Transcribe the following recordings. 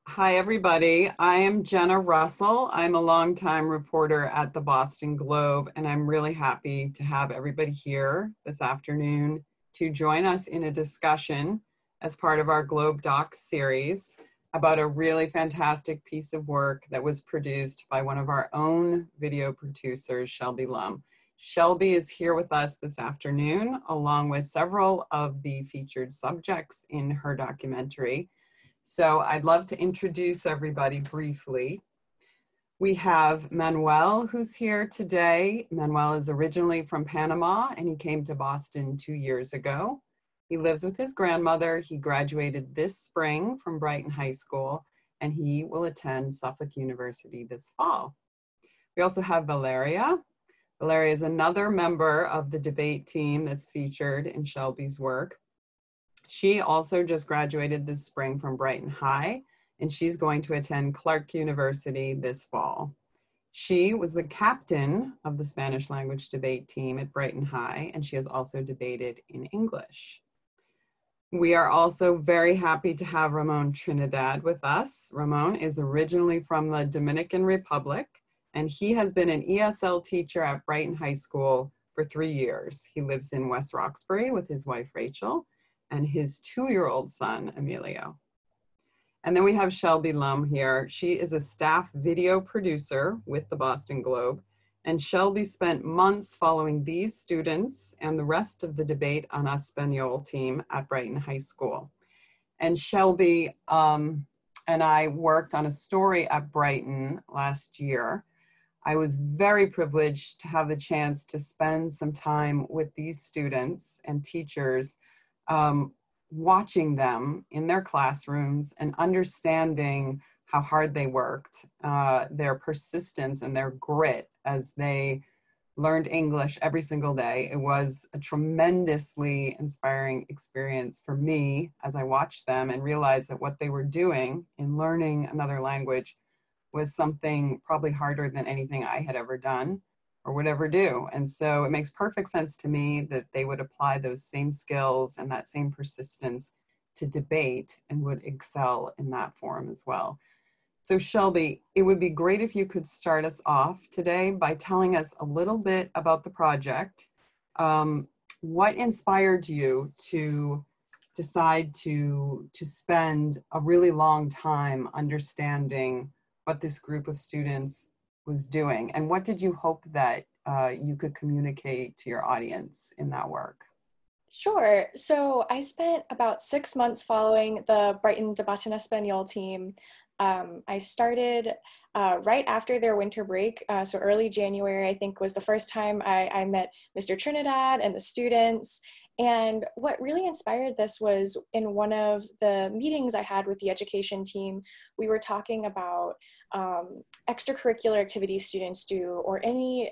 Hi, everybody. I am Jenna Russell. I'm a longtime reporter at the Boston Globe, and I'm really happy to have everybody here this afternoon to join us in a discussion as part of our GlobeDocs series about a really fantastic piece of work that was produced by one of our own video producers, Shelby Lum. Shelby is here with us this afternoon, along with several of the featured subjects in her documentary. So I'd love to introduce everybody briefly. We have Manuel, who's here today. Manuel is originally from Panama, and he came to Boston 2 years ago. He lives with his grandmother. He graduated this spring from Brighton High School, and he will attend Suffolk University this fall. We also have Valeria. Valeria is another member of the debate team that's featured in Shelby's work. She also just graduated this spring from Brighton High, and she's going to attend Clark University this fall. She was the captain of the Spanish language debate team at Brighton High, and she has also debated in English. We are also very happy to have Ramon Trinidad with us. Ramon is originally from the Dominican Republic, and he has been an ESL teacher at Brighton High School for 3 years. He lives in West Roxbury with his wife, Rachel, and his 2-year-old son, Emilio. And then we have Shelby Lum here. She is a staff video producer with the Boston Globe, and Shelby spent months following these students and the rest of the debate on Español team at Brighton High School. And Shelby and I worked on a story at Brighton last year. I was very privileged to have the chance to spend some time with these students and teachers, watching them in their classrooms and understanding how hard they worked, their persistence and their grit as they learned English every single day. It was a tremendously inspiring experience for me as I watched them and realized that what they were doing in learning another language was something probably harder than anything I had ever done or would ever do. And so it makes perfect sense to me that they would apply those same skills and that same persistence to debate and would excel in that form as well. So Shelby, it would be great if you could start us off today by telling us a little bit about the project. What inspired you to decide to spend a really long time understanding what this group of students was doing, and what did you hope that you could communicate to your audience in that work? Sure. So I spent about 6 months following the Brighton Debate en Español team. I started right after their winter break, so early January, I think, was the first time I met Mr. Trinidad and the students. And what really inspired this was in one of the meetings I had with the education team, we were talking about extracurricular activities students do, or any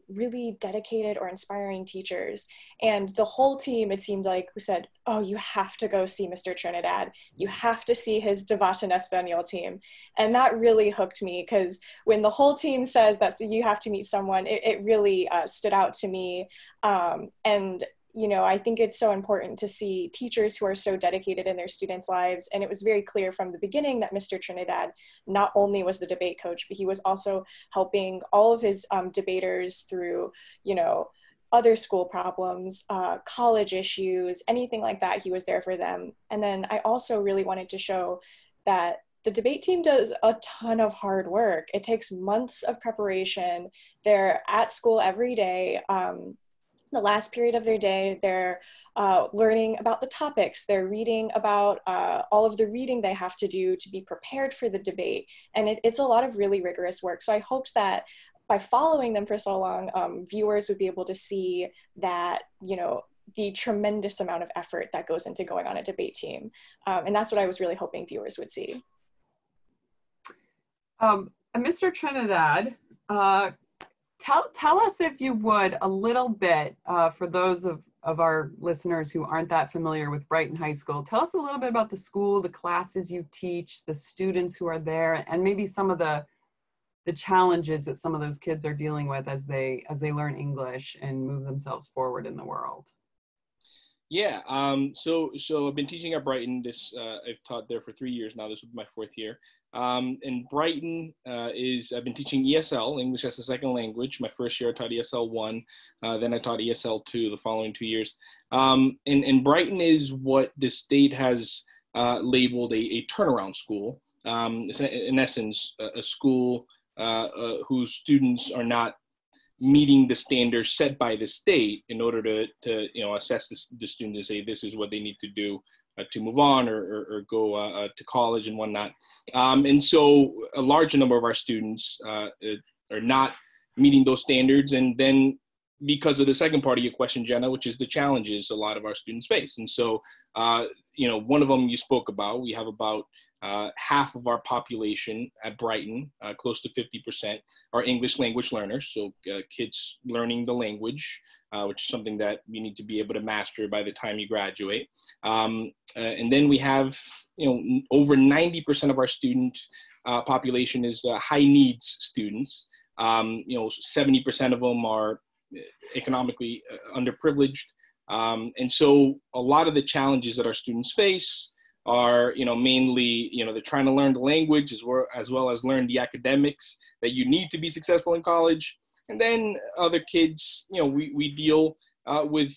really dedicated or inspiring teachers. And the whole team, it seemed like, we said, oh, you have to go see Mr. Trinidad. You have to see his Debate en Español team. And that really hooked me, because when the whole team says that you have to meet someone, it really stood out to me. And you know, I think it's so important to see teachers who are so dedicated in their students' lives. And it was very clear from the beginning that Mr. Trinidad not only was the debate coach, but he was also helping all of his debaters through, you know, other school problems, college issues, anything like that. He was there for them. And then I also really wanted to show that the debate team does a ton of hard work. It takes months of preparation. They're at school every day. The last period of their day, they're learning about the topics, they're reading about all of the reading they have to do to be prepared for the debate. And it's a lot of really rigorous work. So I hoped that by following them for so long, viewers would be able to see that, you know, the tremendous amount of effort that goes into going on a debate team. And that's what I was really hoping viewers would see. Mr. Trinidad, Tell us, if you would, a little bit, for those of our listeners who aren't that familiar with Brighton High School, tell us a little bit about the school, the classes you teach, the students who are there, and maybe some of the challenges that some of those kids are dealing with as they learn English and move themselves forward in the world. Yeah, so I've been teaching at Brighton. I've taught there for 3 years now. This will be my fourth year. And Brighton I've been teaching ESL, English as a second language. My first year I taught ESL 1, then I taught ESL 2 the following 2 years. And Brighton is what the state has labeled a turnaround school. It's in essence a school whose students are not meeting the standards set by the state in order to assess the student and say this is what they need to do to move on or go to college and whatnot. And so a large number of our students are not meeting those standards. And then because of the second part of your question, Jenna, which is the challenges a lot of our students face. And so, one of them you spoke about, we have about half of our population at Brighton, close to 50%, are English language learners. So kids learning the language, which is something that you need to be able to master by the time you graduate. And then we have, over 90% of our student population is high needs students. 70% of them are economically underprivileged. And so a lot of the challenges that our students face are, mainly, they're trying to learn the language as well as learn the academics that you need to be successful in college. And then other kids, we deal with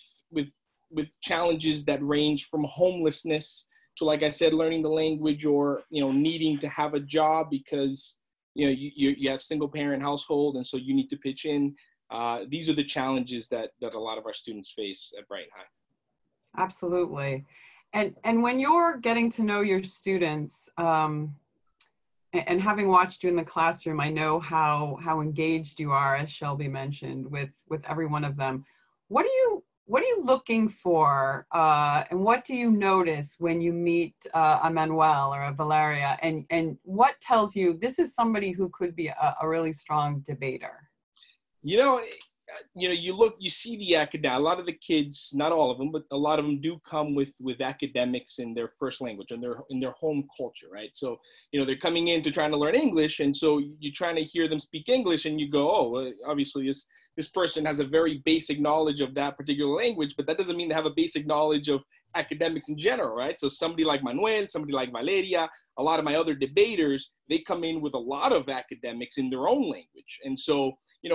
challenges that range from homelessness to, like I said, learning the language or, needing to have a job because, you have single parent household. And so you need to pitch in. These are the challenges that a lot of our students face at Brighton High. Absolutely. And when you're getting to know your students, and having watched you in the classroom, I know how engaged you are, as Shelby mentioned, with every one of them. What are you looking for, and what do you notice when you meet a Manuel or a Valeria, and what tells you this is somebody who could be a really strong debater? You see the academic, a lot of the kids, not all of them, but a lot of them do come with academics in their first language and in their home culture, right? So, they're coming in to trying to learn English. And so you're trying to hear them speak English and you go, oh, well, obviously this person has a very basic knowledge of that particular language, but that doesn't mean they have a basic knowledge of academics in general, right? So somebody like Manuel, somebody like Valeria, a lot of my other debaters, they come in with a lot of academics in their own language. And so,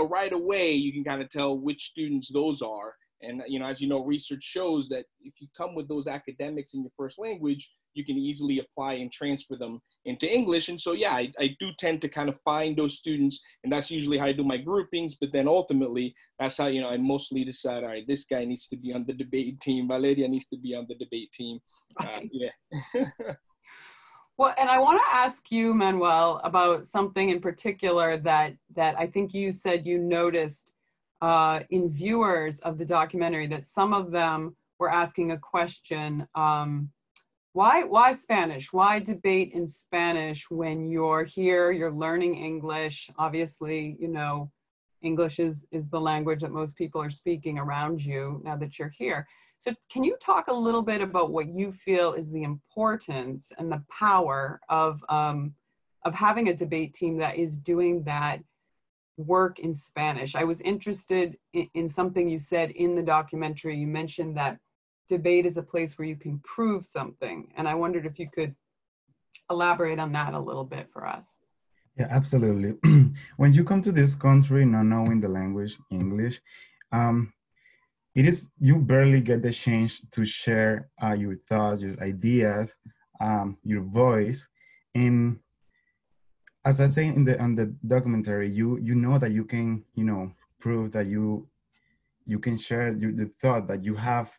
right away, you can kind of tell which students those are. And, as research shows that if you come with those academics in your first language, you can easily apply and transfer them into English. And so, yeah, I do tend to kind of find those students, and that's usually how I do my groupings. But then ultimately, that's how, I mostly decide, all right, this guy needs to be on the debate team. Valeria needs to be on the debate team. Right. Yeah. Well, and I want to ask you, Manuel, about something in particular that I think you said you noticed in viewers of the documentary, that some of them were asking a question, why Spanish? Why debate in Spanish when you're here, you're learning English? Obviously, English is the language that most people are speaking around you now that you're here. So can you talk a little bit about what you feel is the importance and the power of having a debate team that is doing that work in Spanish? I was interested in something you said in the documentary. You mentioned that debate is a place where you can prove something. And I wondered if you could elaborate on that a little bit for us. Yeah, absolutely. When you come to this country not knowing the language, English, you barely get the chance to share your thoughts, your ideas, your voice. And as I say on the documentary, you know that you can, prove that you can share the thought that you have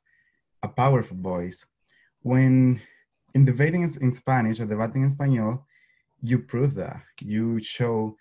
a powerful voice. When in debating in Spanish or debating in Español, you prove that. You show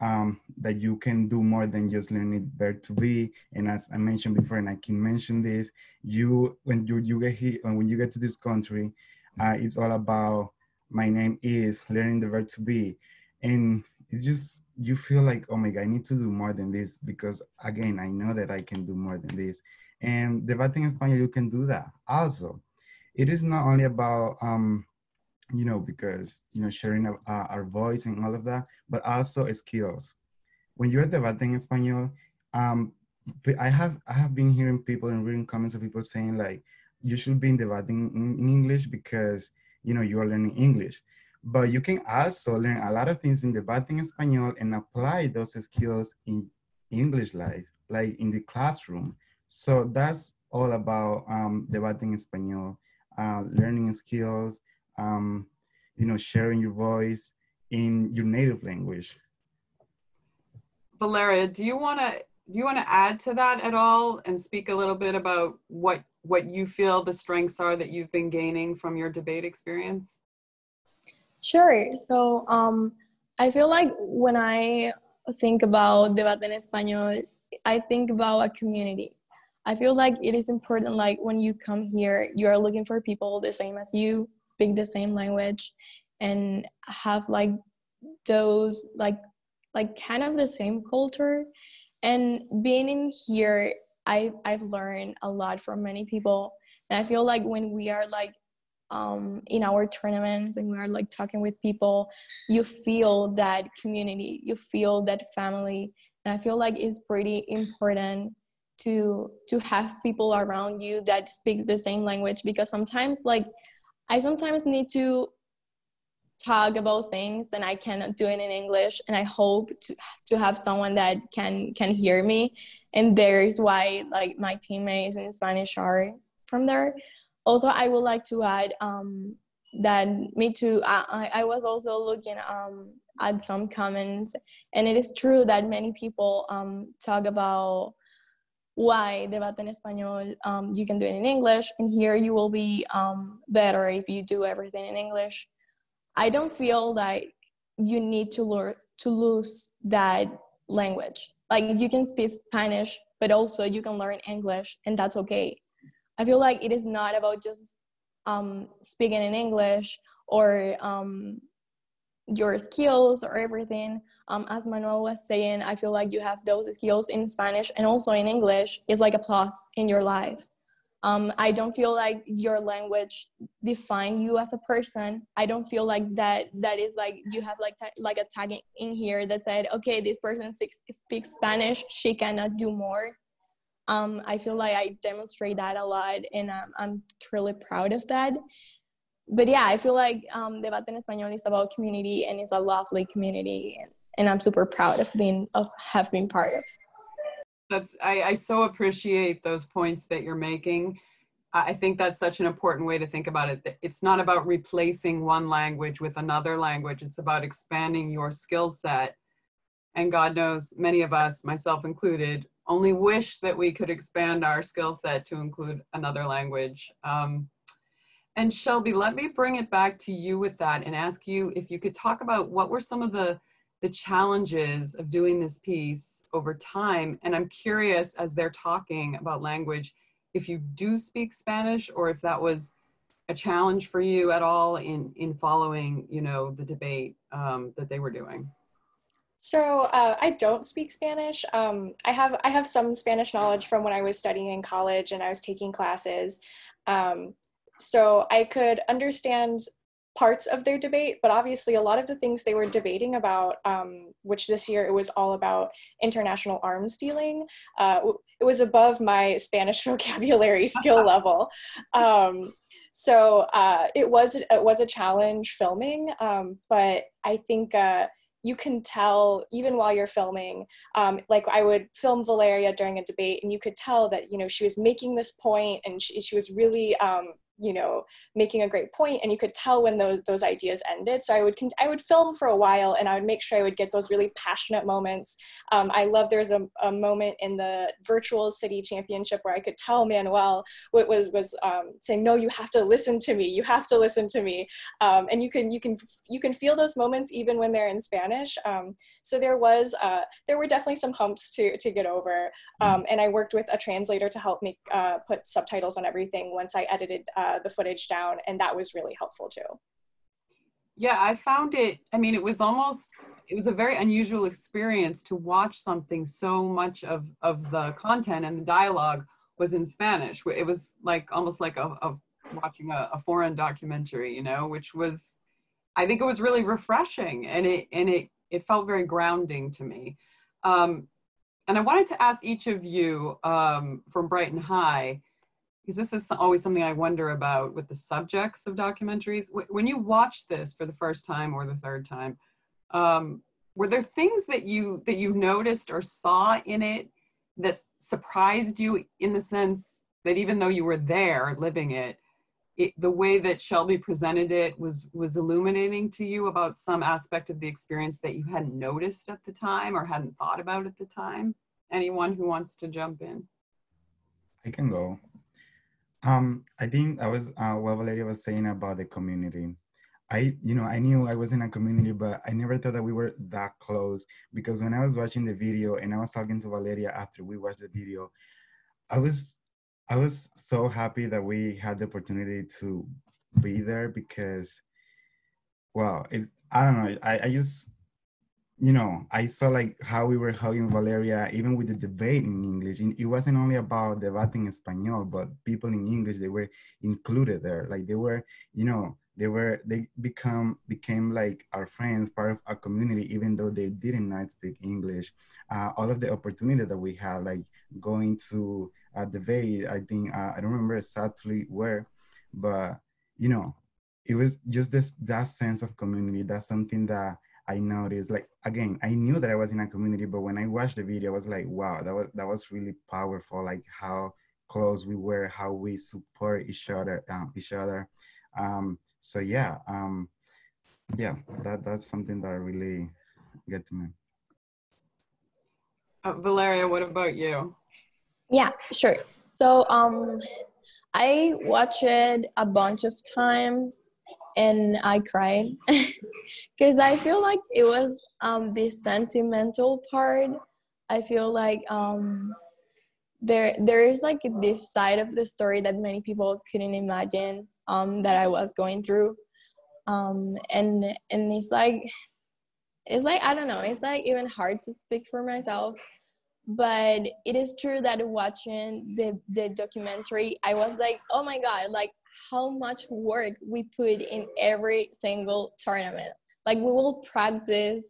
that you can do more than just learning verb to be. And as I mentioned before, and I can mention this, when you get here, when you get to this country, it's all about my name is learning the verb to be. And it's just, you feel like, oh my God, I need to do more than this because again, I know that I can do more than this. And debating in Spanish, you can do that. Also, it is not only about, because, sharing our voice and all of that, but also skills. When you're debating in Espanol, I have been hearing people and reading comments of people saying like, you should be debating in English because, you know, you are learning English. But you can also learn a lot of things in debating Español and apply those skills in English life, like in the classroom. So that's all about debating Español, learning skills, you know, sharing your voice in your native language. Valeria, do you want to add to that at all and speak a little bit about what you feel the strengths are that you've been gaining from your debate experience? Sure. So I feel like when I think about debate en español, I think about a community. I feel like it is important, like when you come here, you are looking for people the same as you, speak the same language, and have like those like kind of the same culture. And being in here, I've learned a lot from many people. And I feel like when we are like in our tournaments and we are like talking with people, you feel that community, you feel that family. And I feel like it's pretty important to have people around you that speak the same language, because sometimes like I sometimes need to talk about things and I cannot do it in English, and I hope to have someone that can hear me. And there's why like my teammates in Spanish are from there. Also, I would like to add that me too, I was also looking at some comments, and it is true that many people talk about why debate en español, you can do it in English, and here you will be better if you do everything in English. I don't feel like you need to lose that language. Like you can speak Spanish, but also you can learn English, and that's okay. I feel like it is not about just speaking in English or your skills or everything. As Manuel was saying, I feel like you have those skills in Spanish and also in English is like a plus in your life. I don't feel like your language define you as a person. I don't feel like that is like you have like a tag in here that said, okay, this person speaks Spanish, she cannot do more. I feel like I demonstrate that a lot, and I'm truly proud of that. But yeah, I feel like Debate en Español is about community, and it's a lovely community, and I'm super proud of have been part of. I so appreciate those points that you're making. I think that's such an important way to think about it. It's not about replacing one language with another language. It's about expanding your skill set. And God knows many of us, myself included, only wish that we could expand our skill set to include another language. And Shelby, let me bring it back to you with that and ask you if you could talk about what were some of the challenges of doing this piece over time. And I'm curious, as they're talking about language, if you do speak Spanish or if that was a challenge for you at all in following, you know, the debate that they were doing. So I don't speak Spanish. I have some Spanish knowledge from when I was studying in college and I was taking classes. So I could understand parts of their debate, but obviously a lot of the things they were debating about, which this year it was all about international arms dealing, it was above my Spanish vocabulary skill level. So it was a challenge filming, but I think you can tell even while you're filming, like I would film Valeria during a debate and you could tell that, you know, she was making this point and she was really, you know, making a great point, and you could tell when those ideas ended. So I would film for a while and I would make sure I would get those really passionate moments. I love there's a moment in the virtual city championship where I could tell Manuel was saying, no, you have to listen to me. You have to listen to me. And you can feel those moments even when they're in Spanish. So there were definitely some humps to get over. And I worked with a translator to help me put subtitles on everything once I edited the footage down, and that was really helpful too. Yeah, I found it, I mean, it was a very unusual experience to watch something so much of the content and the dialogue was in Spanish. It was like almost like watching a foreign documentary, you know, which was, I think it was really refreshing, and it felt very grounding to me. And I wanted to ask each of you from Brighton High, because this is always something I wonder about with the subjects of documentaries. When you watch this for the first time or the third time, were there things that you noticed or saw in it that surprised you, in the sense that even though you were there living it, the way that Shelby presented it was illuminating to you about some aspect of the experience that you hadn't noticed at the time or hadn't thought about at the time? Anyone who wants to jump in? I can go. I think I was what Valeria was saying about the community. I knew I was in a community, but I never thought that we were that close, because when I was watching the video and I was talking to Valeria after we watched the video, I was so happy that we had the opportunity to be there, because, well, I don't know, I just, I saw like how we were hugging Valeria, even with the debate in English. It wasn't only about debating Español, but people in English, they were included there. Like they were, they became like our friends, part of our community, even though they didn't not speak English. All of the opportunity that we had, like going to a debate, I think, I don't remember exactly where, but, it was just that sense of community. That's something that I noticed. Like, again, I knew that I was in a community, but when I watched the video, I was like, wow, that was really powerful. Like how close we were, how we support each other. So yeah, that's something that really get to me. Valeria, what about you? Yeah, sure. So I watched it a bunch of times and I cried because I feel like it was this sentimental part. I feel like there is like this side of the story that many people couldn't imagine that I was going through, and it's like I don't know, it's like even hard to speak for myself. But it is true that watching the documentary, I was like, oh my God, like how much work we put in every single tournament. Like we will practice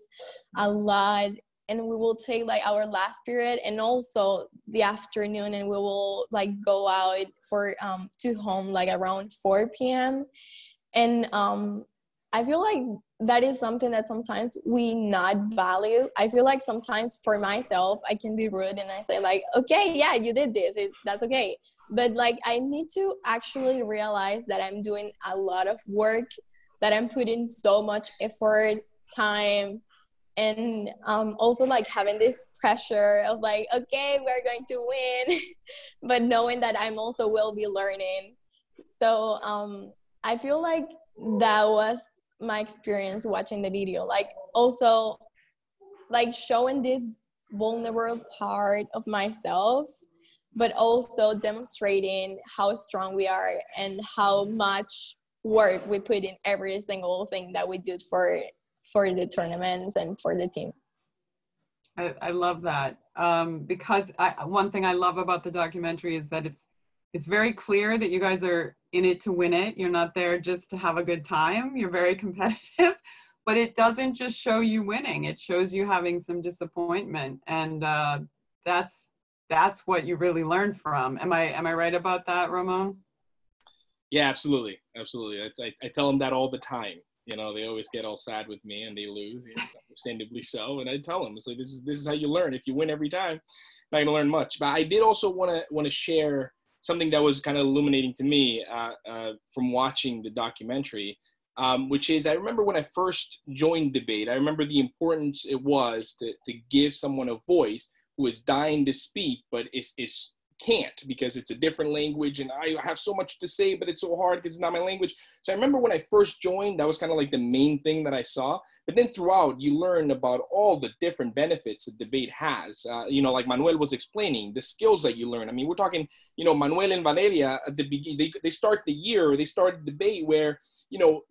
a lot, and we will take like our last period and also the afternoon, and we will like go out for to home like around 4 p.m. And I feel like that is something that sometimes we not value. I feel like sometimes for myself, I can be rude and I say like, okay, yeah, you did this, that's okay. But like, I need to actually realize that I'm doing a lot of work, that I'm putting so much effort, time, and also like having this pressure of like, okay, we're going to win, but knowing that I'm also will be learning. So I feel like that was my experience watching the video. Like also like showing this vulnerable part of myself, but also demonstrating how strong we are and how much work we put in every single thing that we did for the tournaments and for the team. I love that, because one thing I love about the documentary is that it's very clear that you guys are in it to win it. You're not there just to have a good time. You're very competitive, but it doesn't just show you winning. It shows you having some disappointment, and that's what you really learn from. Am I right about that, Ramon? Yeah, absolutely. I tell them that all the time. They always get all sad with me and they lose, understandably so. And I tell them, it's like, this is how you learn. If you win every time, you're not gonna learn much. But I did also want to share something that was kind of illuminating to me from watching the documentary, which is, I remember when I first joined debate, I remember the importance it was to give someone a voice who is dying to speak, but is can't, because it's a different language and I have so much to say, but it's so hard because it's not my language. So I remember when I first joined, that was kind of like the main thing that I saw. But then throughout, you learn about all the different benefits that debate has. Like Manuel was explaining, the skills that you learn. I mean, we're talking, Manuel and Valeria at the beginning, they started debate where,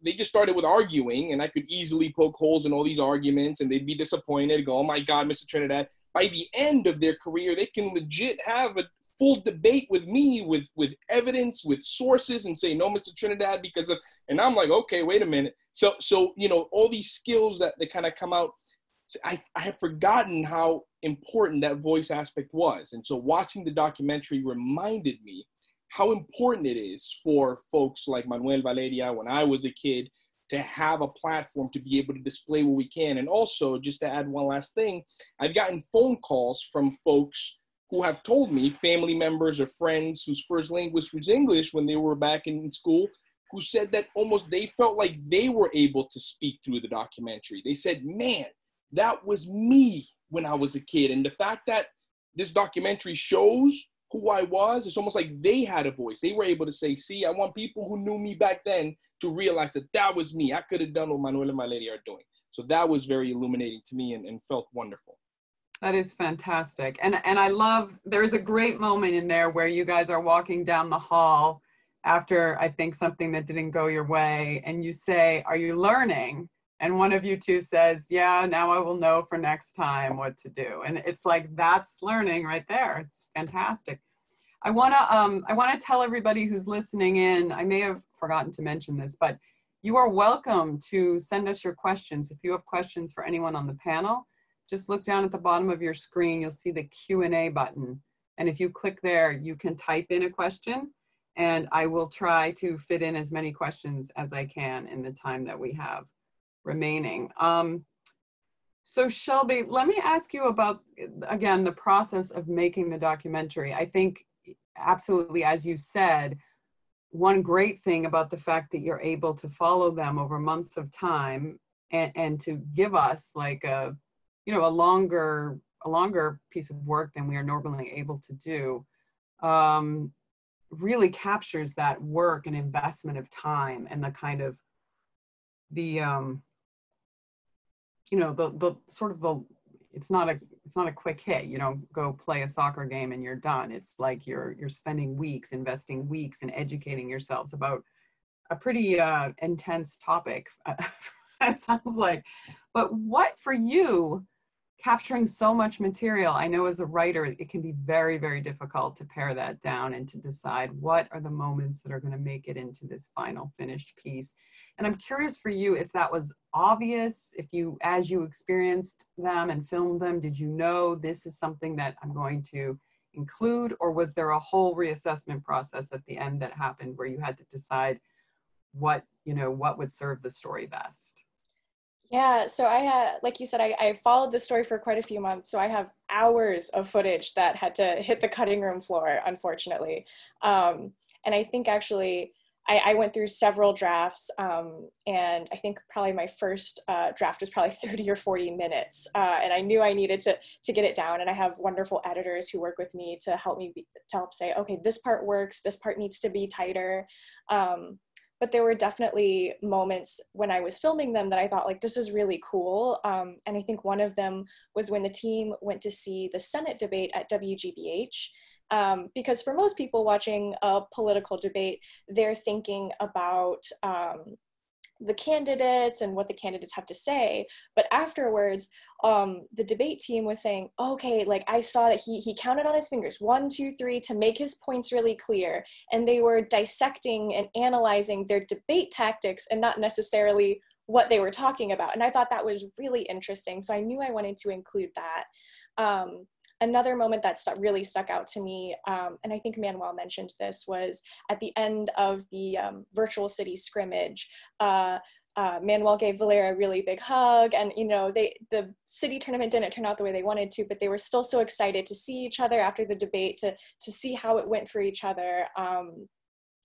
they just started with arguing, and I could easily poke holes in all these arguments and they'd be disappointed, go, oh my God, Mr. Trinidad. By the end of their career, they can legit have a full debate with me with evidence, with sources, and say, no, Mr. Trinidad, because of, and I'm like, okay, wait a minute. So all these skills that kind of come out, I had forgotten how important that voice aspect was. And so watching the documentary reminded me how important it is for folks like Manuel, Valeria, when I was a kid, to have a platform to be able to display what we can. And also, just to add one last thing, I've gotten phone calls from folks who have told me, family members or friends whose first language was English when they were back in school, who said that almost they felt like they were able to speak through the documentary. They said, man, that was me when I was a kid. And the fact that this documentary shows who I was, it's almost like they had a voice. They were able to say, see, I want people who knew me back then to realize that that was me. I could have done what Manuel and Valeria are doing. So that was very illuminating to me and felt wonderful. That is fantastic. And I love, there's a great moment in there where you guys are walking down the hall after, I think, something that didn't go your way. And you say, are you learning? And one of you two says, yeah, now I will know for next time what to do. And it's like, that's learning right there. It's fantastic. I wanna tell everybody who's listening in, I may have forgotten to mention this, but you are welcome to send us your questions. If you have questions for anyone on the panel, just look down at the bottom of your screen, you'll see the Q&A button. And if you click there, you can type in a question, and I will try to fit in as many questions as I can in the time that we have remaining. So Shelby, let me ask you about, again, the process of making the documentary. I think absolutely, as you said, one great thing about the fact that you're able to follow them over months of time and to give us like a, you know, a longer piece of work than we are normally able to do, really captures that work and investment of time and the kind of the, you know, the sort of the, it's not a quick hit. You don't go play a soccer game and you're done. It's like you're spending weeks, investing weeks in educating yourselves about a pretty intense topic. That sounds like. But what for you, capturing so much material, I know as a writer, it can be very, very difficult to pare that down and to decide what are the moments that are going to make it into this final finished piece. And I'm curious for you if that was obvious, if you, as you experienced them and filmed them, did you know this is something that I'm going to include, or was there a whole reassessment process at the end that happened where you had to decide what, you know, what would serve the story best? Yeah, so I had, like you said, I followed the story for quite a few months, so I have hours of footage that had to hit the cutting room floor, unfortunately. And I think actually, I went through several drafts, and I think probably my first draft was probably 30 or 40 minutes, and I knew I needed to get it down, and I have wonderful editors who work with me to help me, to help say, okay, this part works, this part needs to be tighter. But there were definitely moments when I was filming them that I thought, like, this is really cool. And I think one of them was when the team went to see the Senate debate at WGBH. Because for most people watching a political debate, they're thinking about the candidates and what the candidates have to say. But afterwards, the debate team was saying, okay, like I saw that he counted on his fingers, 1, 2, 3, to make his points really clear. And they were dissecting and analyzing their debate tactics and not necessarily what they were talking about. And I thought that was really interesting. So I knew I wanted to include that. Another moment that really stuck out to me, and I think Manuel mentioned this, was at the end of the virtual city scrimmage. Manuel gave Valeria a really big hug, and you know, the city tournament didn't turn out the way they wanted to, but they were still so excited to see each other after the debate, to see how it went for each other.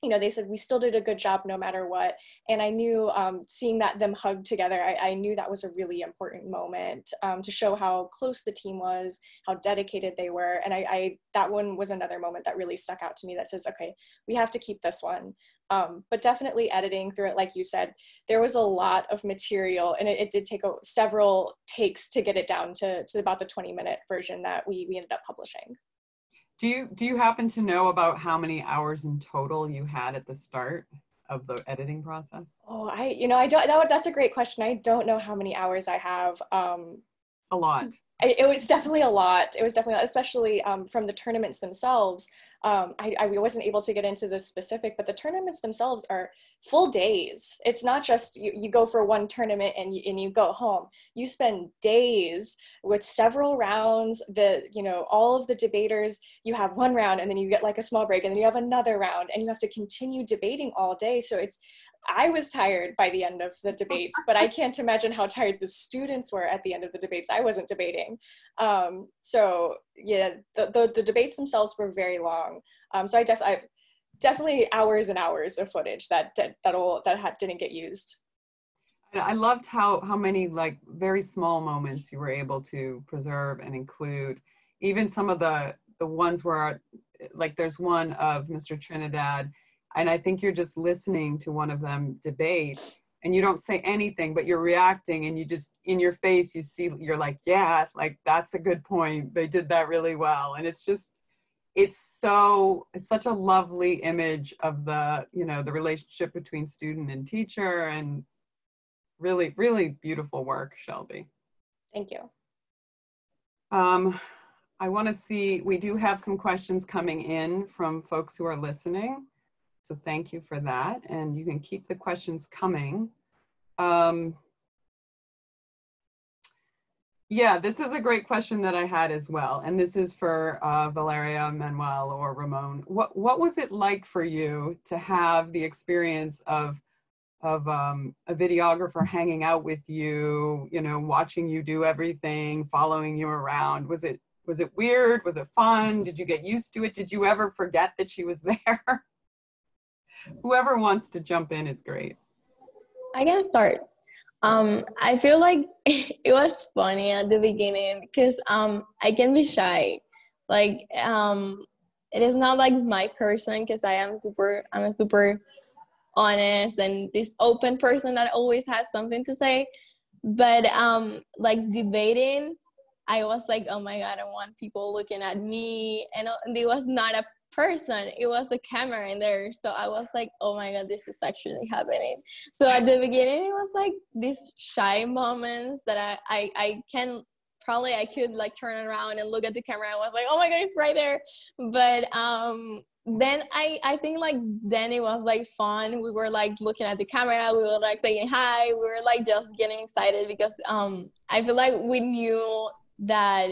You know, they said, we still did a good job no matter what. And I knew seeing them hug together, I knew that was a really important moment to show how close the team was, how dedicated they were. And that one was another moment that really stuck out to me that says, okay, we have to keep this one. But definitely editing through it, like you said, there was a lot of material, and it did take several takes to get it down to about the 20-minute version that we ended up publishing. Do you happen to know about how many hours in total you had at the start of the editing process? Oh, I don't. That's a great question. I don't know how many hours I have. A lot. It was definitely a lot. It was definitely, especially from the tournaments themselves. I wasn't able to get into this specific, but the tournaments themselves are full days. It's not just you go for one tournament and you go home. You spend days with several rounds. All of the debaters, you have one round and then you get like a small break and then you have another round and you have to continue debating all day. So I was tired by the end of the debates, but I can't imagine how tired the students were at the end of the debates. I wasn't debating. So yeah, the debates themselves were very long. So I've definitely hours and hours of footage that didn't get used. I loved how many like very small moments you were able to preserve and include. Even some of the ones where, like, there's one of Mr. Trinidad, and I think you're just listening to one of them debate and you don't say anything, but you're reacting and you just, in your face, you're like, yeah, like that's a good point. They did that really well. And it's such a lovely image of the relationship between student and teacher, and really, really beautiful work, Shelby. Thank you. I want to see, we do have some questions coming in from folks who are listening. So thank you for that. And you can keep the questions coming. Yeah, this is a great question that I had as well. And this is for Valeria, Manuel, or Ramon. What was it like for you to have the experience of a videographer hanging out with you, watching you do everything, following you around? Was it weird? Was it fun? Did you get used to it? Did you ever forget that she was there? Whoever wants to jump in is great. I can start. I feel like it was funny at the beginning because I can be shy. Like it is not like my person, because I'm a super honest and this open person that always has something to say. But like debating, I was like, oh my God, I don't want people looking at me. And it was not a person, it was a camera in there. So I was like, oh my God, this is actually happening. So at the beginning, it was like these shy moments that I could like turn around and look at the camera. I was like, oh my God, it's right there. But then I think like then it was like fun. We were like looking at the camera, we were like saying hi, we were like just getting excited because I feel like we knew that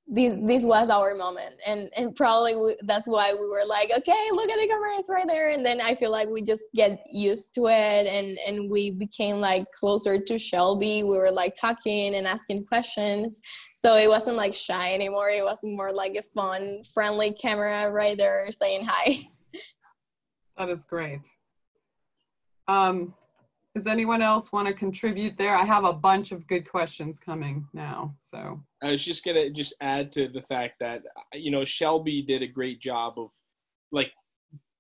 this was our moment, and probably that's why we were like, okay, look at the camera, it's right there. And then I feel like we just get used to it, and we became like closer to Shelby. We were like talking and asking questions, so it wasn't like shy anymore. It was more like a fun, friendly camera right there saying hi. That is great. Does anyone else want to contribute there? I have a bunch of good questions coming now, so. I was just gonna add to the fact that, Shelby did a great job of like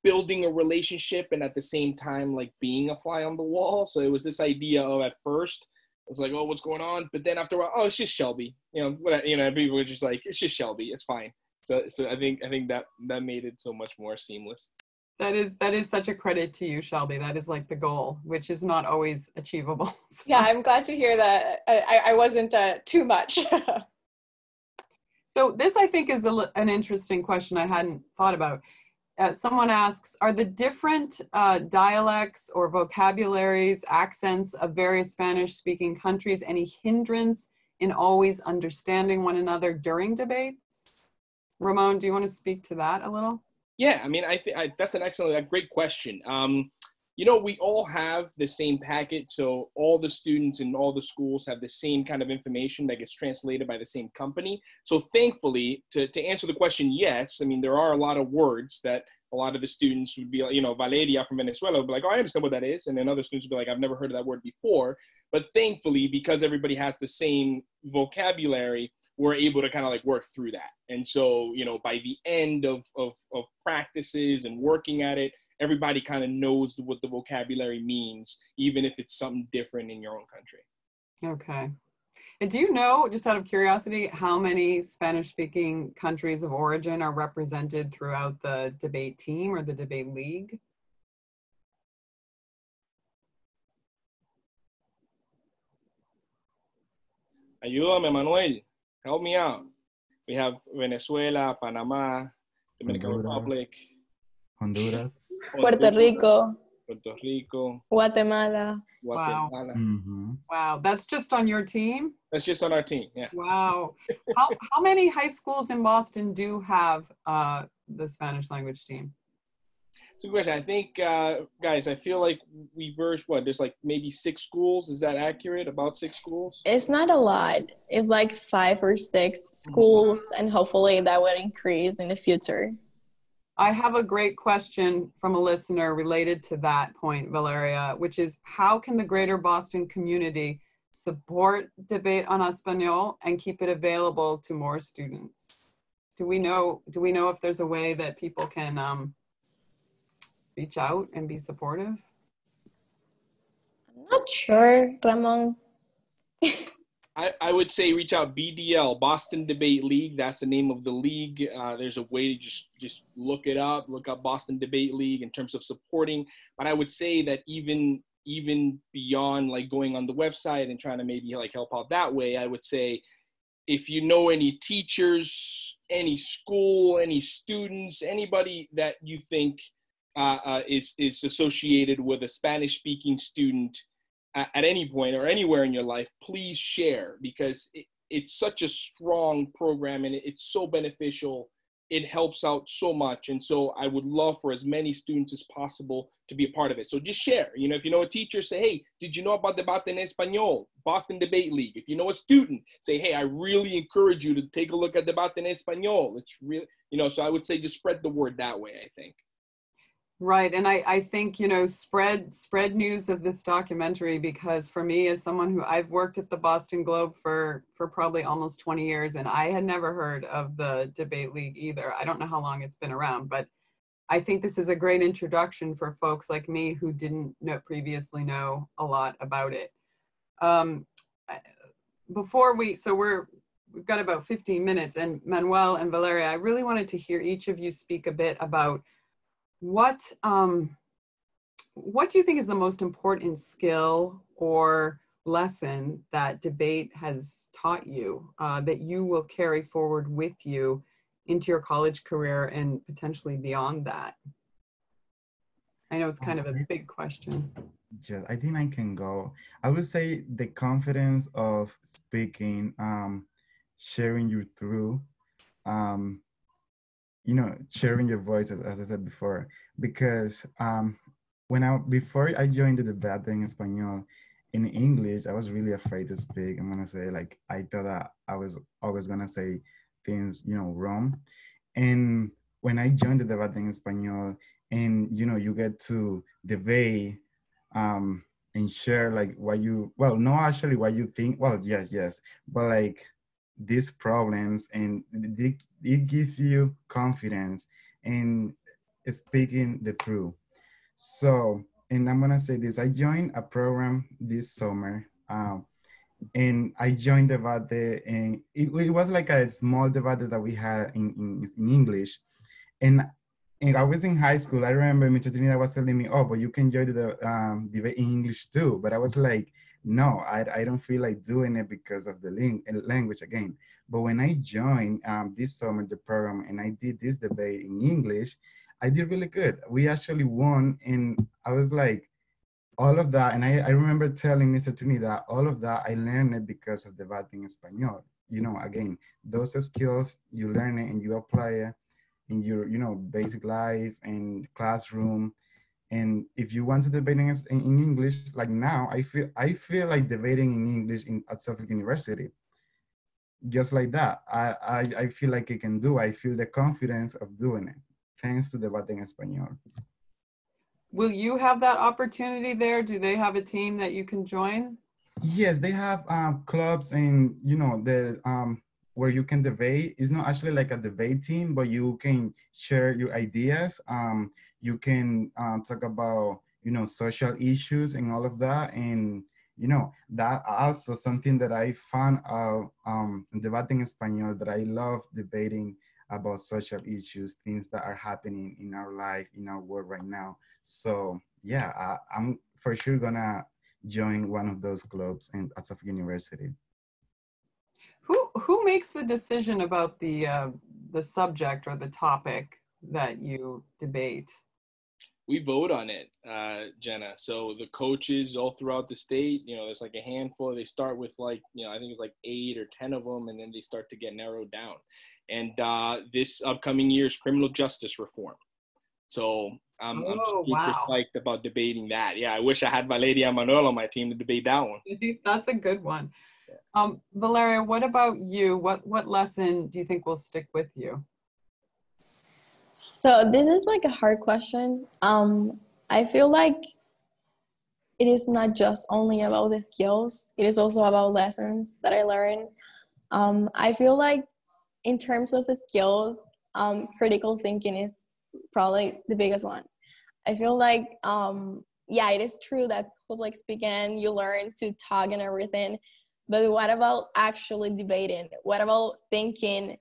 building a relationship and at the same time like being a fly on the wall. So it was this idea of, at first, it was like, oh, what's going on? But then after a while, oh, it's just Shelby. People were just like, it's just Shelby, it's fine. So I think that made it so much more seamless. That is such a credit to you, Shelby. That is like the goal, which is not always achievable. So. Yeah, I'm glad to hear that I wasn't too much. So this, I think, is an interesting question I hadn't thought about. Someone asks, are the different dialects or vocabularies, accents of various Spanish-speaking countries any hindrance in always understanding one another during debates? Ramon, do you want to speak to that a little? Yeah, I mean, I think that's a great question. We all have the same packet, so all the students in all the schools have the same kind of information that gets translated by the same company. So thankfully, to answer the question, yes, I mean, there are a lot of words that a lot of the students would be, Valeria from Venezuela would be like, oh, I understand what that is. And then other students would be like, I've never heard of that word before. But thankfully, because everybody has the same vocabulary, we're able to kind of like work through that. And so, by the end of practices and working at it, everybody kind of knows what the vocabulary means, even if it's something different in your own country. Okay. And do you know, just out of curiosity, how many Spanish-speaking countries of origin are represented throughout the debate team or the debate league? Ayúdame, Manuel. Help me out. We have Venezuela, Panama, Dominican Honduras, Republic, Honduras. Puerto Rico, Puerto Rico, Guatemala. Wow. Guatemala. Mm-hmm. Wow. That's just on your team? That's just on our team. Yeah. Wow. How many high schools in Boston do have the Spanish language team? It's a good question. I think, guys, I feel like we versed, there's like maybe 6 schools. Is that accurate? About 6 schools? It's not a lot. It's like 5 or 6 schools, and hopefully that will increase in the future. I have a great question from a listener related to that point, Valeria, which is how can the greater Boston community support debate on Español and keep it available to more students? Do we know if there's a way that people can reach out and be supportive? I'm not sure, Ramon. I would say reach out. BDL, Boston Debate League. That's the name of the league. There's a way to just look it up. Look up Boston Debate League in terms of supporting. But I would say that even beyond like going on the website and trying to maybe like help out that way, I would say if you know any teachers, any school, any students, anybody that you think is associated with a Spanish-speaking student at any point or anywhere in your life, please share, because it's such a strong program and it's so beneficial. It helps out so much. And so I would love for as many students as possible to be a part of it. So just share. You know, if you know a teacher, say, hey, did you know about Debate en Español, Boston Debate League? If you know a student, say, hey, I really encourage you to take a look at Debate en Español. It's really, so I would say just spread the word that way, I think. Right. And I think, spread news of this documentary, because for me, as someone who I've worked at the Boston Globe for probably almost 20 years, and I had never heard of the Debate League either. I don't know how long it's been around, but I think this is a great introduction for folks like me who didn't previously know a lot about it. We've got about 15 minutes, and Manuel and Valeria, I really wanted to hear each of you speak a bit about what do you think is the most important skill or lesson that debate has taught you that you will carry forward with you into your college career and potentially beyond that? I know it's kind of a big question. Yes, I think I can go. I would say the confidence of speaking, sharing your through, sharing your voice, as I said before, because before I joined the debate en Español, in English, I was really afraid to speak. I'm gonna say, like, I thought that I was always gonna say things, wrong. And when I joined the debate en Español, and you get to debate, and share like what you think. Well, yes, but like these problems, and it gives you confidence in speaking the truth. So, and I'm gonna say this, I joined a program this summer, and I joined debate, and it was like a small debate that we had in English. And I was in high school. I remember Mr. Trinidad was telling me, oh, but you can join the debate in English too. But I was like, no, I don't feel like doing it because of the language again. But when I joined this summer the program and I did this debate in English, I did really good. We actually won. And I was like, all of that. And I remember telling Mr. Trinidad, all of that, I learned it because of debating Espanol. Again, those skills, you learn it and you apply it in your basic life and classroom. And if you want to debate in English, like now, I feel like debating in English at Suffolk University, just like that. I feel like I can do. I feel the confidence of doing it thanks to debating Español. Will you have that opportunity there? Do they have a team that you can join? Yes, they have clubs, and the where you can debate. It's not actually like a debate team, but you can share your ideas. You can talk about, social issues and all of that. And, that also something that I found out in Debating Español, that I love debating about social issues, things that are happening in our life, in our world right now. So yeah, I'm for sure gonna join one of those clubs at Suffolk University. Who makes the decision about the subject or the topic that you debate? We vote on it, Jenna. So the coaches all throughout the state, there's like a handful. They start with I think it's like 8 or 10 of them, and then they start to get narrowed down. And this upcoming year is criminal justice reform. So I'm super psyched about debating that. Yeah, I wish I had Valeria Manuel on my team to debate that one. That's a good one. Valeria, what about you? What lesson do you think will stick with you? So this is like a hard question. I feel like it is not just only about the skills. It is also about lessons that I learned. I feel like in terms of the skills, critical thinking is probably the biggest one. I feel like, yeah, it is true that public speaking, you learn to talk and everything, but what about actually debating? What about thinking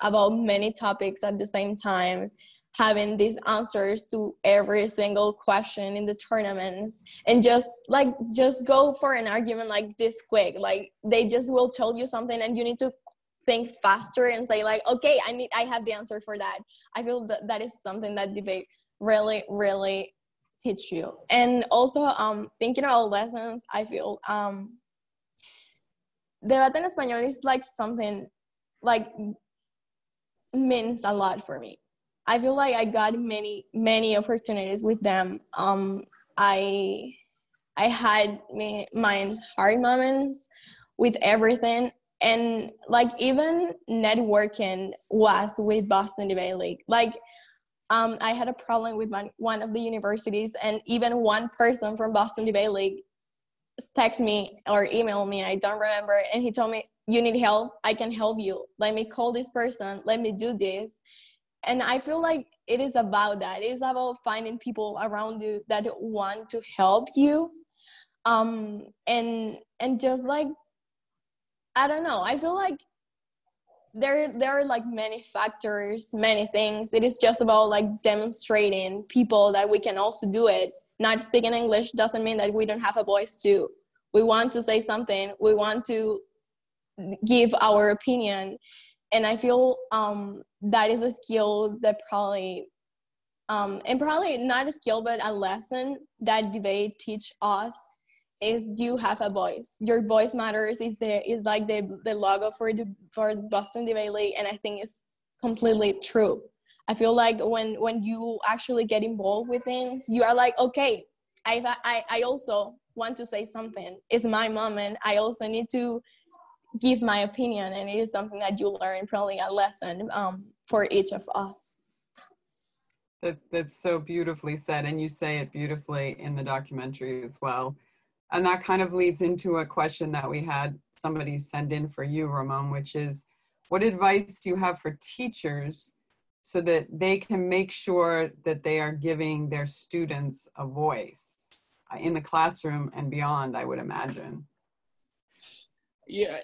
about many topics at the same time, having these answers to every single question in the tournaments, and just go for an argument like this quick? Like they just will tell you something and you need to think faster and say okay, I have the answer for that. I feel that is something that debate really teach you. And also thinking about lessons, I feel Debate en Español is something means a lot for me. I feel like I got many opportunities with them. I had my hard moments with everything, and even networking was with Boston Debate League. I had a problem with one of the universities, and even one person from Boston Debate League text me or email me, I don't remember, and he told me, you need help, I can help you, let me call this person, let me do this. And I feel like it is about that. It is about finding people around you that want to help you, and just I don't know, I feel like there are many factors, many things. It is just about demonstrating people that we can also do it. Not speaking English doesn't mean that we don't have a voice too. We want to say something. We want to give our opinion. And I feel that is a skill that probably, and probably not a skill, but a lesson that debate teach us, is you have a voice. Your voice matters is the logo for Boston Debate League, and I think it's completely true. I feel like when you actually get involved with things, you are okay, I also want to say something. It's my moment. I also need to give my opinion, and it is something that you learn, probably a lesson for each of us. That's so beautifully said, and you say it beautifully in the documentary as well. And that kind of leads into a question that we had somebody send in for you, Ramon, which is, what advice do you have for teachers so that they can make sure that they are giving their students a voice in the classroom and beyond, I would imagine? Yeah,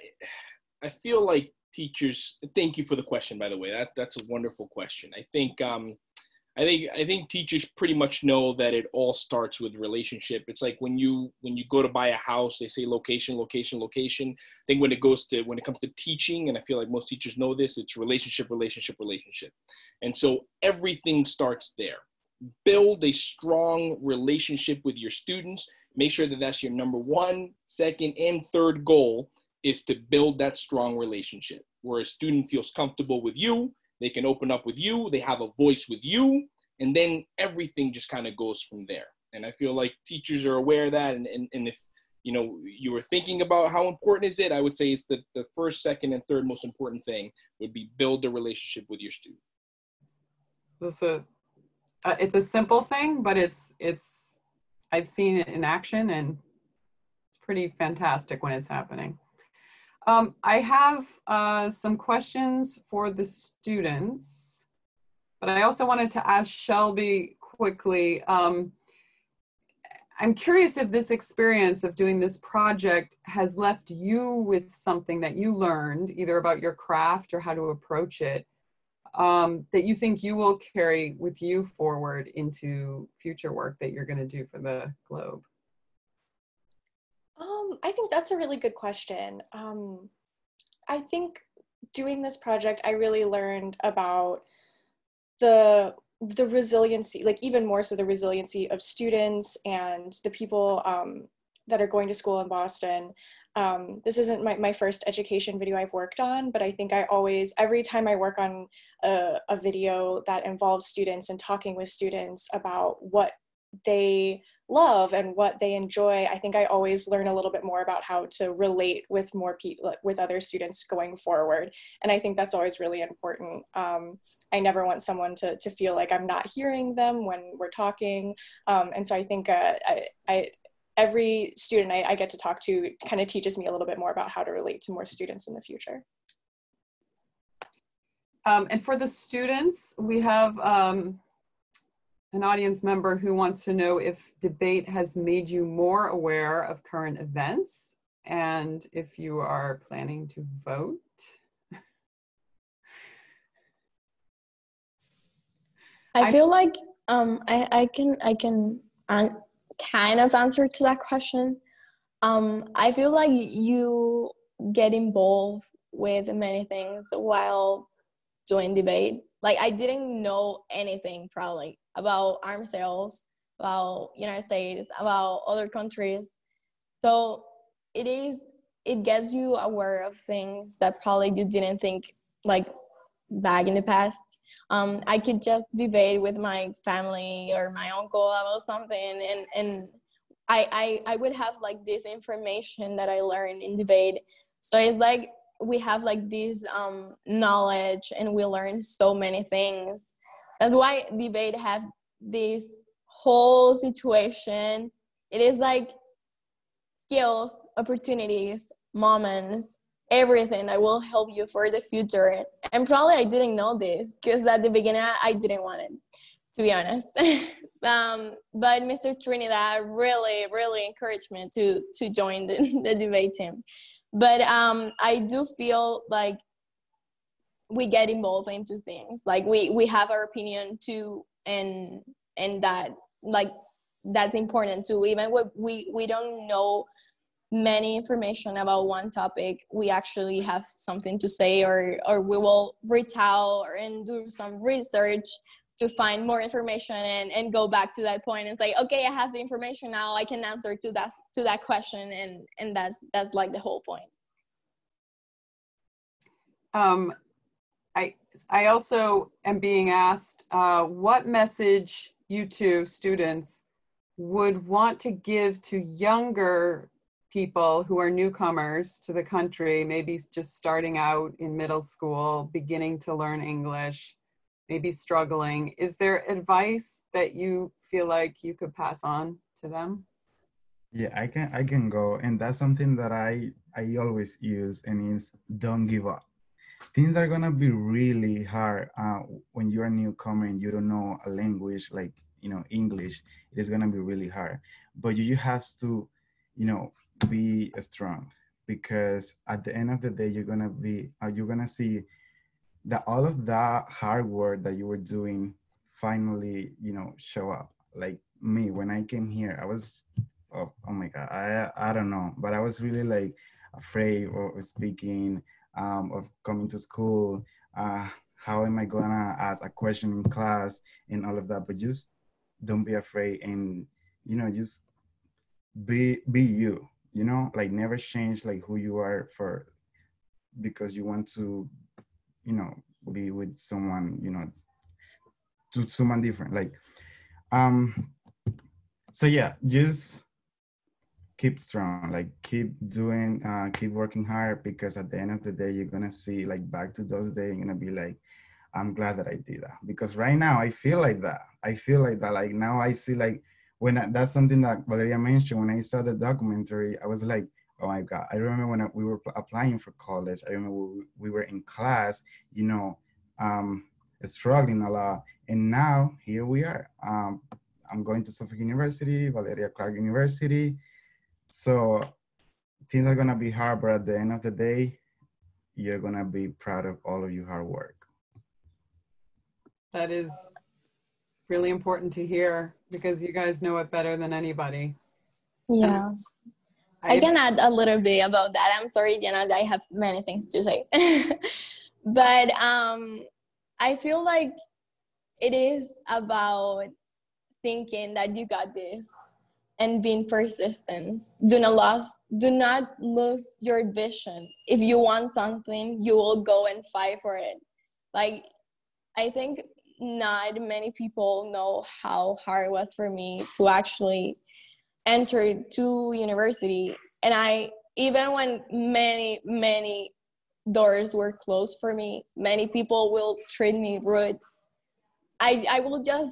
I feel like teachers, thank you for the question, by the way. That's a wonderful question. I think teachers pretty much know that it all starts with relationship. It's like when you go to buy a house, they say location, location, location. I think when it comes to teaching, and I feel like most teachers know this, it's relationship, relationship, relationship. And so everything starts there. Build a strong relationship with your students. Make sure that that's your number 1, 2nd, and 3rd goal, is to build that strong relationship where a student feels comfortable with you. They can open up with you, they have a voice with you, and then everything just kind of goes from there. And I feel like teachers are aware of that. And if you were thinking about how important is it, I would say it's the 1st, 2nd, and 3rd most important thing would be build a relationship with your student. It's a simple thing, but I've seen it in action, and it's pretty fantastic when it's happening. I have some questions for the students, but I also wanted to ask Shelby quickly. I'm curious if this experience of doing this project has left you with something that you learned, either about your craft or how to approach it, that you think you will carry with you forward into future work that you're going to do for the Globe. I think that's a really good question. I think doing this project, I really learned about the resiliency, like even more so the resiliency of students and the people that are going to school in Boston. This isn't my first education video I've worked on, but I think I always, every time I work on a video that involves students and talking with students about what they love and what they enjoy, I think I always learn a little bit more about how to relate with more people, with other students going forward. And I think that's always really important. I never want someone to feel like I'm not hearing them when we're talking. And so I think every student I get to talk to kind of teaches me a little bit more about how to relate to more students in the future. And for the students, we have an audience member who wants to know if debate has made you more aware of current events and if you are planning to vote. I feel like I can kind of answer to that question. I feel like you get involved with many things while doing debate. Like I didn't know anything probably about arms sales, about United States, about other countries. So it gets you aware of things that probably you didn't think like back in the past. I could just debate with my family or my uncle about something, and I would have like this information that I learned in debate. So it's like we have like this knowledge, and we learn so many things. That's why debate have this whole situation. It is like skills, opportunities, moments, everything that will help you for the future. And probably I didn't know this because at the beginning I didn't want it, to be honest. But Mr. Trinidad really encouraged me to join the debate team. But I do feel like we get involved into things. Like we have our opinion too, and that like that's important too. Even when we don't know many information about one topic, we actually have something to say, or we will reach out and do some research to find more information and go back to that point and say, okay, I have the information now, I can answer to that question, and that's like the whole point. I also am being asked what message you two students would want to give to younger people who are newcomers to the country, maybe just starting out in middle school, beginning to learn English, maybe struggling. Is there advice that you feel like you could pass on to them? Yeah, I can go, and that's something that I always use, and is don't give up. Things are gonna be really hard when you're a newcomer and you don't know a language like English. It is gonna be really hard, but you have to be strong, because at the end of the day you're gonna see that all of that hard work that you were doing finally show up. Like me, when I came here, I was oh my god, I don't know, but I was really like afraid of speaking, of coming to school. How am I gonna ask a question in class and all of that? But just don't be afraid, and just be you. Like never change like who you are because you want to be with someone to someone different. Like so yeah, just keep strong, like keep doing, keep working hard, because at the end of the day you're gonna see like back to those days, you're gonna be like, I'm glad that I did that. Because right now I feel like that. Like now I see like that's something that Valeria mentioned. When I saw the documentary, I was like, oh my God. I remember when we were applying for college, I remember we were in class, struggling a lot. And now here we are. I'm going to Suffolk University, Valeria Clark University. So things are gonna be hard, but at the end of the day, you're gonna be proud of all of your hard work. That is really important to hear, because you guys know it better than anybody. Yeah. I can add a little bit about that. I'm sorry, Jenna, I have many things to say. But I feel like it is about thinking that you got this and being persistent. Do not lose your vision. If you want something, you will go and fight for it. Like, I think not many people know how hard it was for me to actually enter to university. And even when many doors were closed for me, many people will treat me rude. I will just,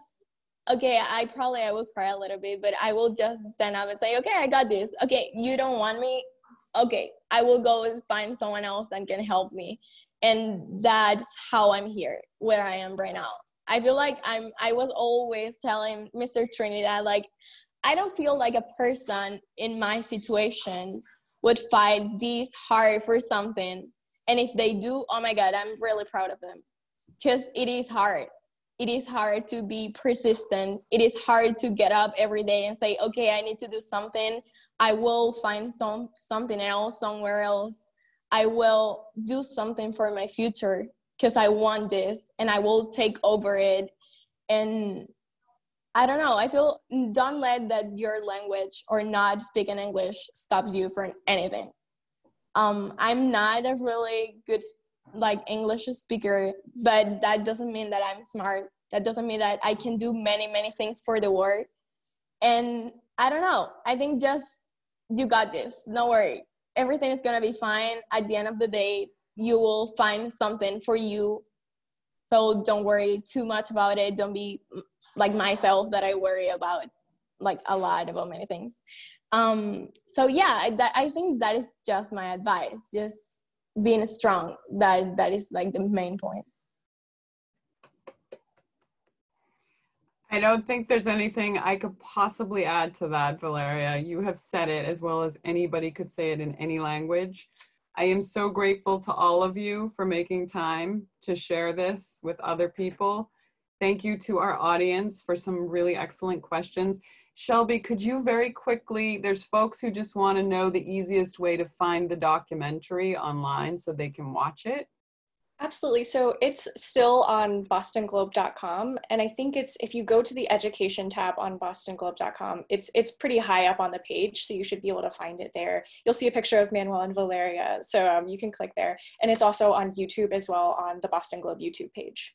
okay, I will cry a little bit, but I will just stand up and say, okay, I got this. Okay, you don't want me? Okay, I will go and find someone else that can help me. And that's how I'm here, where I am right now. I feel like I was always telling Mr. Trinidad, like, I don't feel like a person in my situation would fight this hard for something. And if they do, oh my God, I'm really proud of them. Because it is hard. It is hard to be persistent. It is hard to get up every day and say, okay, I need to do something. I will find something else somewhere else. I will do something for my future because I want this and I will take over it. And I don't know, I feel, don't let that your language or not speaking English stop you from anything. I'm not a really good English speaker, but that doesn't mean that I'm smart. That doesn't mean that I can do many things for the world. And I don't know, I think just, you got this, don't worry. Everything is gonna be fine. At the end of the day, you will find something for you. So don't worry too much about it. Don't be like myself that I worry about a lot about many things. So yeah, I think that is just my advice. Just being strong. That is the main point. I don't think there's anything I could possibly add to that, Valeria. You have said it as well as anybody could say it in any language. I am so grateful to all of you for making time to share this with other people. Thank you to our audience for some really excellent questions. Shelby, could you very quickly, there's folks who just want to know the easiest way to find the documentary online so they can watch it. Absolutely. So it's still on bostonglobe.com. And I think if you go to the education tab on bostonglobe.com, it's pretty high up on the page. So you should be able to find it there. You'll see a picture of Manuel and Valeria. So you can click there. And it's also on YouTube as well on the Boston Globe YouTube page.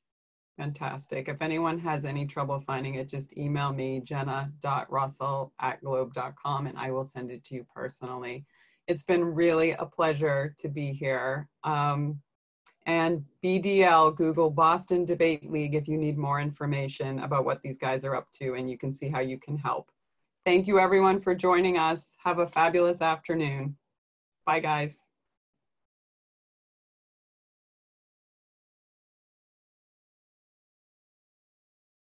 Fantastic. If anyone has any trouble finding it, just email me, jenna.russell@globe.com, and I will send it to you personally. It's been really a pleasure to be here. And BDL, Google Boston Debate League, if you need more information about what these guys are up to, and you can see how you can help. Thank you everyone for joining us. Have a fabulous afternoon. Bye guys.